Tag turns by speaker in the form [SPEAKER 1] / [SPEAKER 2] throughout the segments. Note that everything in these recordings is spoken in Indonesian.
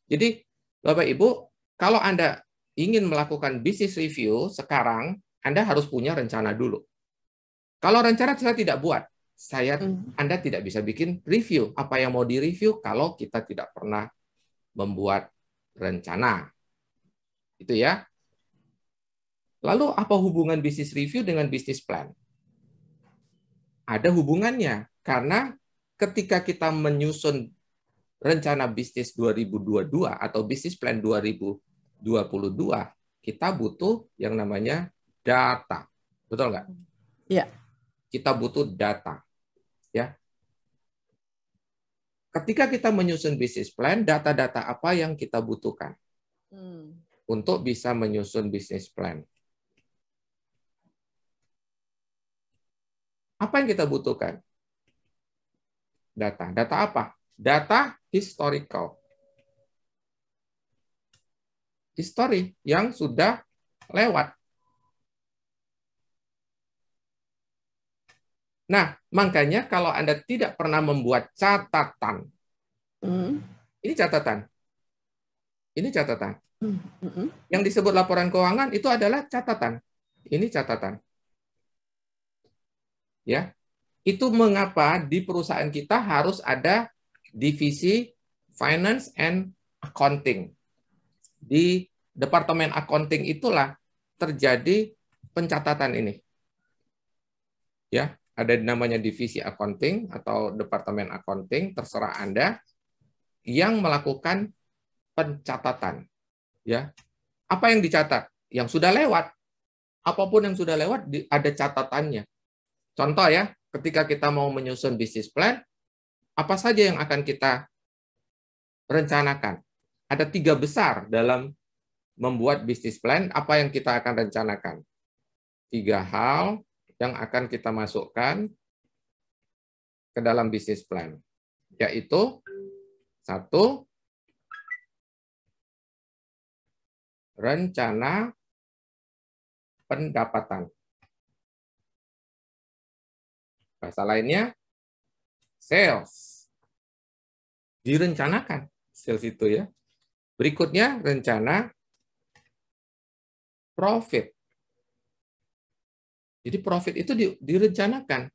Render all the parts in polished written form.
[SPEAKER 1] Jadi, Bapak Ibu, kalau Anda ingin melakukan business review sekarang, Anda harus punya rencana dulu. Kalau rencana saya tidak buat, Anda tidak bisa bikin review. Apa yang mau direview kalau kita tidak pernah membuat rencana. Itu ya. Lalu apa hubungan business review dengan business plan? Ada hubungannya, karena ketika kita menyusun rencana bisnis 2022 atau bisnis plan 2022, kita butuh yang namanya data. Betul nggak?
[SPEAKER 2] Iya.
[SPEAKER 1] Kita butuh data. Ya. Ketika kita menyusun bisnis plan, data-data apa yang kita butuhkan untuk bisa menyusun bisnis plan? Apa yang kita butuhkan? Data. Data apa? Data historical. History yang sudah lewat. Nah, makanya kalau Anda tidak pernah membuat catatan, ini catatan. Ini catatan. Yang disebut laporan keuangan itu adalah catatan. Ini catatan. Ya. Itu mengapa di perusahaan kita harus ada divisi finance and accounting. Di departemen accounting itulah terjadi pencatatan ini. Ya, ada namanya divisi accounting atau departemen accounting, terserah Anda, yang melakukan pencatatan. Ya, apa yang dicatat? Yang sudah lewat. Apapun yang sudah lewat ada catatannya. Contoh ya, ketika kita mau menyusun bisnis plan, apa saja yang akan kita rencanakan? Ada 3 besar dalam membuat bisnis plan. Apa yang kita akan rencanakan? 3 hal yang akan kita masukkan ke dalam bisnis plan, yaitu 1, rencana pendapatan. Bahasa lainnya, sales. Direncanakan sales itu ya. Berikutnya, rencana profit. Jadi profit itu direncanakan.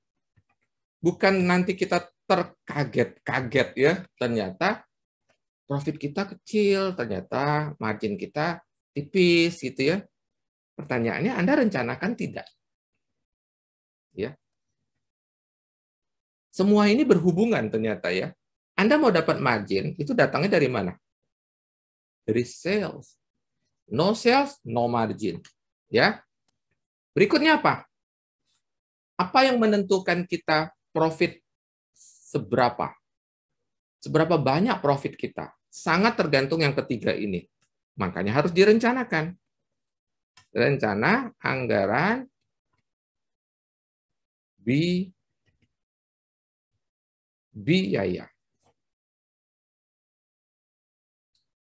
[SPEAKER 1] Bukan nanti kita terkaget-kaget ya, ternyata profit kita kecil, ternyata margin kita tipis gitu ya. Pertanyaannya, Anda rencanakan tidak? Ya. Semua ini berhubungan ternyata ya. Anda mau dapat margin, itu datangnya dari mana? Dari sales. No sales, no margin. Ya. Berikutnya apa? Apa yang menentukan kita profit seberapa? Seberapa banyak profit kita? Sangat tergantung yang ketiga ini. Makanya harus direncanakan. Rencana, anggaran, biaya.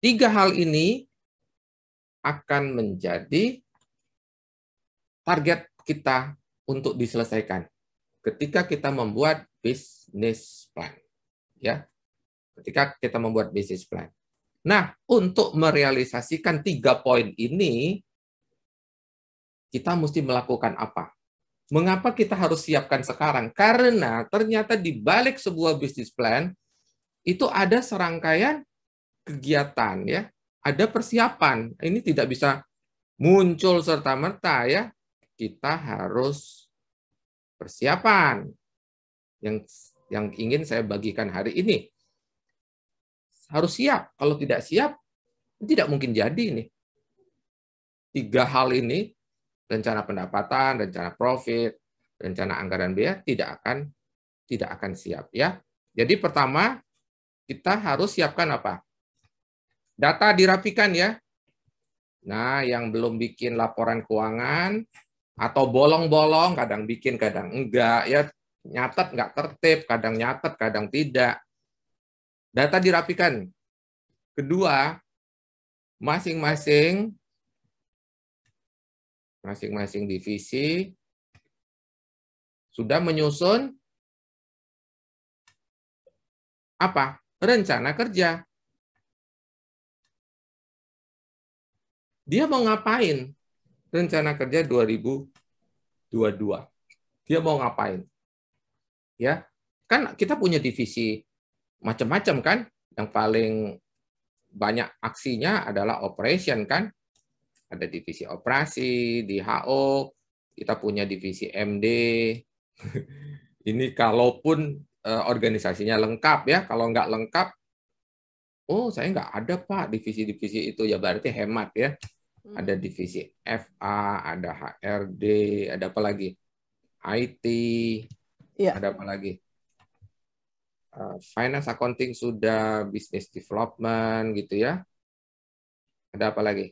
[SPEAKER 1] 3 hal ini akan menjadi target kita untuk diselesaikan ketika kita membuat business plan. Ya. Ketika kita membuat business plan. Nah, untuk merealisasikan 3 poin ini, kita mesti melakukan apa? Mengapa kita harus siapkan sekarang? Karena ternyata di balik sebuah business plan, itu ada serangkaian kegiatan, ya, ada persiapan. Ini tidak bisa muncul serta-merta ya. Kita harus persiapan yang ingin saya bagikan hari ini. Harus siap. Kalau tidak siap, tidak mungkin jadi ini. 3 hal ini, rencana pendapatan, rencana profit, rencana anggaran biaya tidak akan siap ya. Jadi pertama kita harus siapkan apa? Data dirapikan ya. Nah, yang belum bikin laporan keuangan atau bolong-bolong, kadang bikin, kadang enggak ya, nyatet enggak tertib, kadang nyatet, kadang tidak. Data dirapikan. Kedua, masing-masing divisi sudah menyusun apa? Rencana kerja. Dia mau ngapain? Rencana kerja 2022. Dia mau ngapain? Ya, kan kita punya divisi macam-macam kan. Yang paling banyak aksinya adalah operation kan. Ada divisi operasi di HO, kita punya divisi MD. Ini kalaupun organisasinya lengkap ya, kalau nggak lengkap, oh saya nggak ada Pak divisi-divisi itu, ya berarti hemat ya. Ada divisi FA, ada HRD, ada apa lagi? IT, ada apa lagi? Finance accounting sudah, business development gitu ya. Ada apa lagi?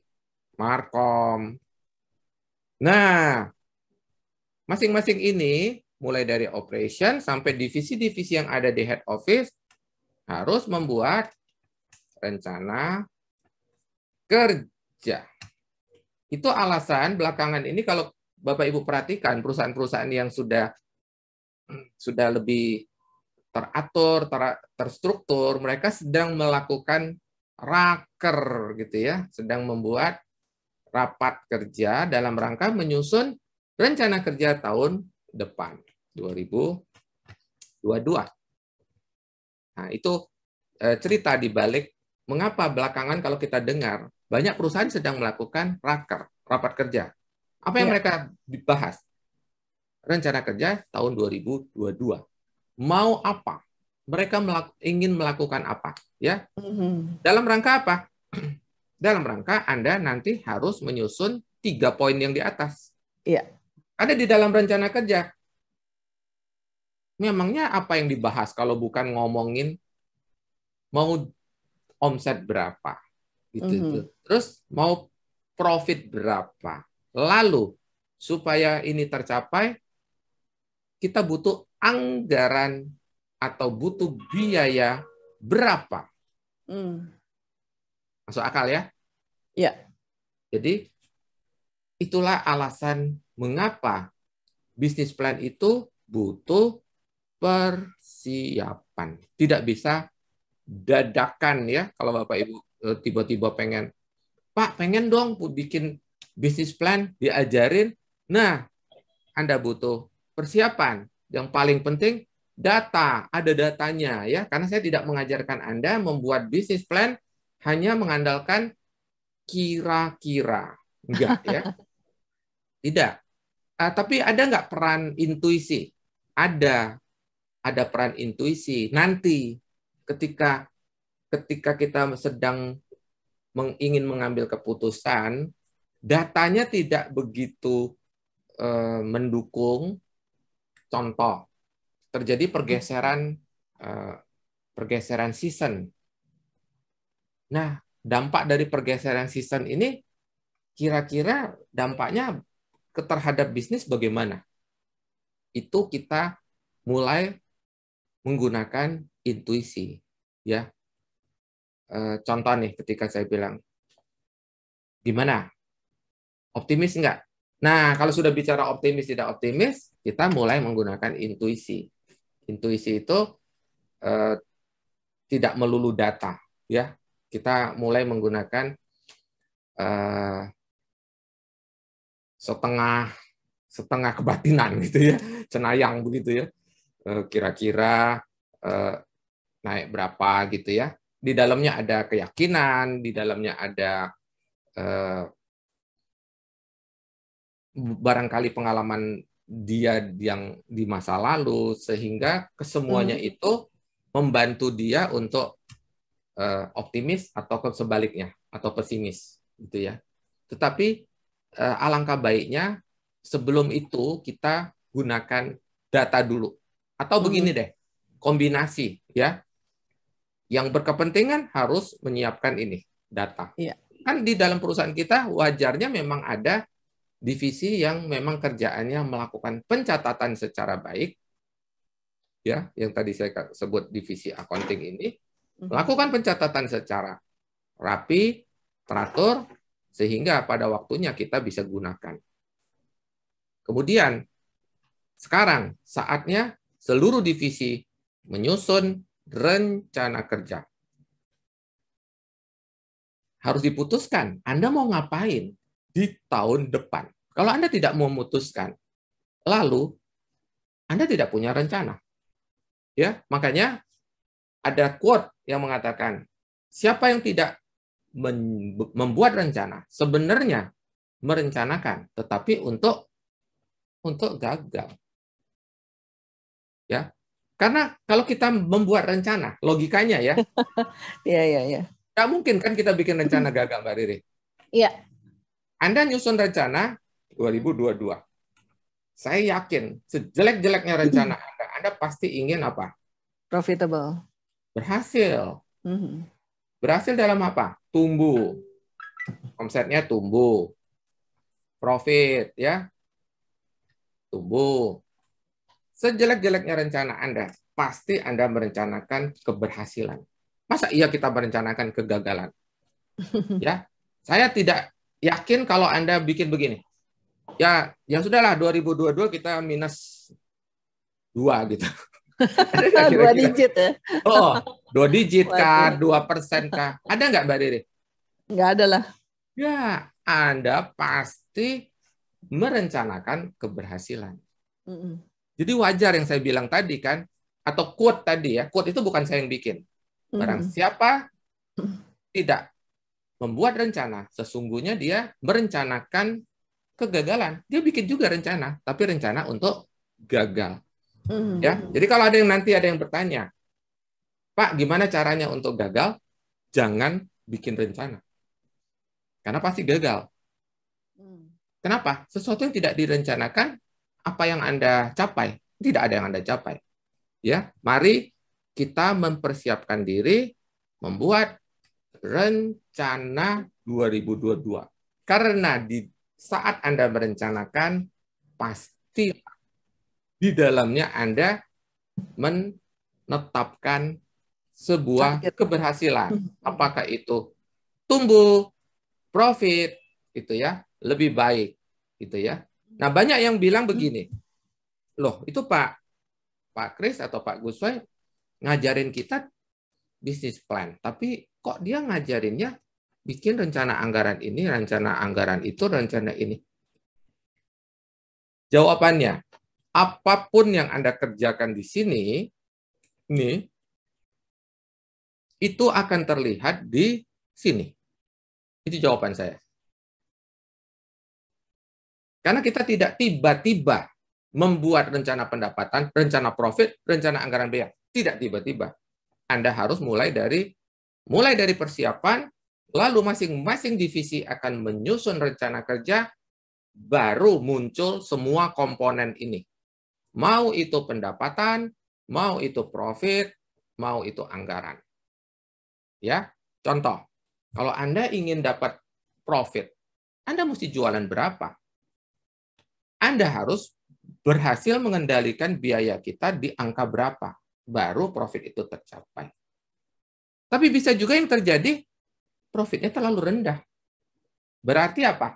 [SPEAKER 1] Markom. Nah, masing-masing ini mulai dari operation sampai divisi-divisi yang ada di head office harus membuat rencana kerja. Itu alasan belakangan ini kalau Bapak Ibu perhatikan perusahaan-perusahaan yang sudah lebih teratur, terstruktur, mereka sedang melakukan raker gitu ya, sedang membuat rapat kerja dalam rangka menyusun rencana kerja tahun depan 2022. Nah, itu cerita di balik mengapa belakangan kalau kita dengar banyak perusahaan sedang melakukan raker, rapat kerja. Apa yang mereka dibahas? Rencana kerja tahun 2022. Mau apa? Mereka ingin melakukan apa? Ya, dalam rangka apa? Dalam rangka Anda nanti harus menyusun 3 poin yang di atas.
[SPEAKER 2] Iya.
[SPEAKER 1] Ada di dalam rencana kerja. Memangnya apa yang dibahas kalau bukan ngomongin mau omset berapa? Gitu. Terus mau profit berapa? Lalu supaya ini tercapai, kita butuh anggaran atau butuh biaya berapa? Masuk akal ya?
[SPEAKER 2] Iya.
[SPEAKER 1] Jadi itulah alasan mengapa bisnis plan itu butuh persiapan. Tidak bisa dadakan ya. Kalau Bapak Ibu tiba-tiba pengen, Pak pengen dong bikin bisnis plan, diajarin. Nah, Anda butuh persiapan. Yang paling penting data, ada datanya ya. Karena saya tidak mengajarkan Anda membuat bisnis plan hanya mengandalkan kira-kira. Enggak ya. Tidak. Tapi ada nggak peran intuisi? Ada peran intuisi. Nanti ketika kita sedang ingin mengambil keputusan, datanya tidak begitu mendukung. Contoh, terjadi pergeseran season. Nah, dampak dari pergeseran season ini kira-kira dampaknya terhadap bisnis bagaimana? Itu kita mulai menggunakan intuisi, ya. Contoh nih, ketika saya bilang, gimana? Optimis nggak? Nah, kalau sudah bicara optimis tidak optimis, kita mulai menggunakan intuisi. Intuisi itu tidak melulu data, ya. Kita mulai menggunakan setengah kebatinan gitu ya, cenayang begitu ya. Kira-kira naik berapa gitu ya. Di dalamnya ada keyakinan, di dalamnya ada barangkali pengalaman dia yang di masa lalu, sehingga kesemuanya itu membantu dia untuk optimis atau sebaliknya, atau pesimis gitu ya. Tetapi alangkah baiknya sebelum itu kita gunakan data dulu. Atau begini deh, kombinasi ya. Yang berkepentingan harus menyiapkan ini, data.
[SPEAKER 2] Iya.
[SPEAKER 1] Kan di dalam perusahaan kita wajarnya memang ada divisi yang memang kerjaannya melakukan pencatatan secara baik, ya, yang tadi saya sebut divisi accounting ini, melakukan pencatatan secara rapi, teratur, sehingga pada waktunya kita bisa gunakan. Kemudian, sekarang saatnya seluruh divisi menyusun rencana kerja. harus diputuskan. Anda mau ngapain di tahun depan? Kalau Anda tidak mau memutuskan, lalu Anda tidak punya rencana. Ya, makanya ada quote yang mengatakan, siapa yang tidak membuat rencana sebenarnya merencanakan, tetapi untuk gagal. Ya. Karena kalau kita membuat rencana, logikanya ya,
[SPEAKER 2] Iya.
[SPEAKER 1] nggak mungkin kan kita bikin rencana gagal, Mbak Riri.
[SPEAKER 2] Iya.
[SPEAKER 1] Anda nyusun rencana 2022. Saya yakin sejelek-jeleknya rencana Anda pasti ingin apa?
[SPEAKER 2] Profitable.
[SPEAKER 1] Berhasil. Berhasil dalam apa? Tumbuh. Omsetnya tumbuh. Profit, ya. Tumbuh. Sejelek-jeleknya rencana Anda, pasti Anda merencanakan keberhasilan. Masa iya kita merencanakan kegagalan? Ya, saya tidak yakin kalau Anda bikin begini. Ya sudahlah 2022 kita minus 2 gitu.
[SPEAKER 2] 2 digit ya?
[SPEAKER 1] Oh, 2 digit kah, 2% kah? Ada nggak, Mbak Riri?
[SPEAKER 2] Nggak ada lah.
[SPEAKER 1] Ya, Anda pasti merencanakan keberhasilan. Jadi wajar yang saya bilang tadi kan, atau quote tadi ya, quote itu bukan saya yang bikin. Barang siapa tidak membuat rencana, sesungguhnya dia merencanakan kegagalan. Dia bikin juga rencana, tapi rencana untuk gagal. Ya, jadi kalau ada yang bertanya, Pak, gimana caranya untuk gagal? Jangan bikin rencana, karena pasti gagal. Kenapa? Sesuatu yang tidak direncanakan, apa yang Anda capai? Tidak ada yang Anda capai. Ya, mari kita mempersiapkan diri membuat rencana 2022. Karena di saat Anda merencanakan, pasti di dalamnya Anda menetapkan sebuah keberhasilan. Apakah itu tumbuh, profit, itu ya, lebih baik, gitu ya. Nah, banyak yang bilang begini, loh, itu Pak Kris atau Pak Guswai ngajarin kita bisnis plan, tapi kok dia ngajarinnya bikin rencana anggaran ini, rencana anggaran itu, rencana ini. Jawabannya, apapun yang Anda kerjakan di sini, nih, itu akan terlihat di sini. Itu jawaban saya. Karena kita tidak tiba-tiba membuat rencana pendapatan, rencana profit, rencana anggaran biaya. Tidak tiba-tiba. Anda harus mulai dari persiapan, lalu masing-masing divisi akan menyusun rencana kerja, baru muncul semua komponen ini. Mau itu pendapatan, mau itu profit, mau itu anggaran. Ya, contoh, kalau Anda ingin dapat profit, Anda mesti jualan berapa? Anda harus berhasil mengendalikan biaya kita di angka berapa, baru profit itu tercapai. Tapi bisa juga yang terjadi, profitnya terlalu rendah. Berarti apa?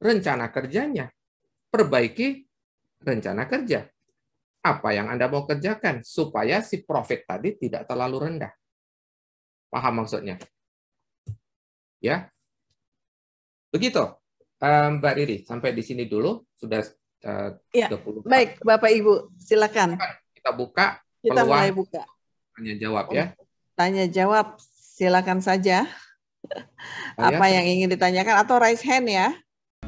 [SPEAKER 1] Rencana kerjanya. Perbaiki rencana kerja. Apa yang Anda mau kerjakan supaya si profit tadi tidak terlalu rendah. Paham maksudnya? Ya. Begitu. Mbak Riri, sampai di sini dulu. Sudah 30.
[SPEAKER 2] Baik, Bapak Ibu, silakan.
[SPEAKER 1] Kita buka.
[SPEAKER 2] Kita mulai buka.
[SPEAKER 1] Tanya jawab ya.
[SPEAKER 2] Tanya jawab, silakan saja. Apa yang ingin ditanyakan atau raise hand ya.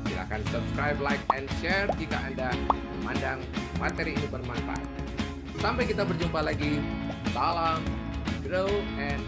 [SPEAKER 1] Silakan subscribe, like, and share jika Anda memandang materi ini bermanfaat. Sampai kita berjumpa lagi. Salam, grow, and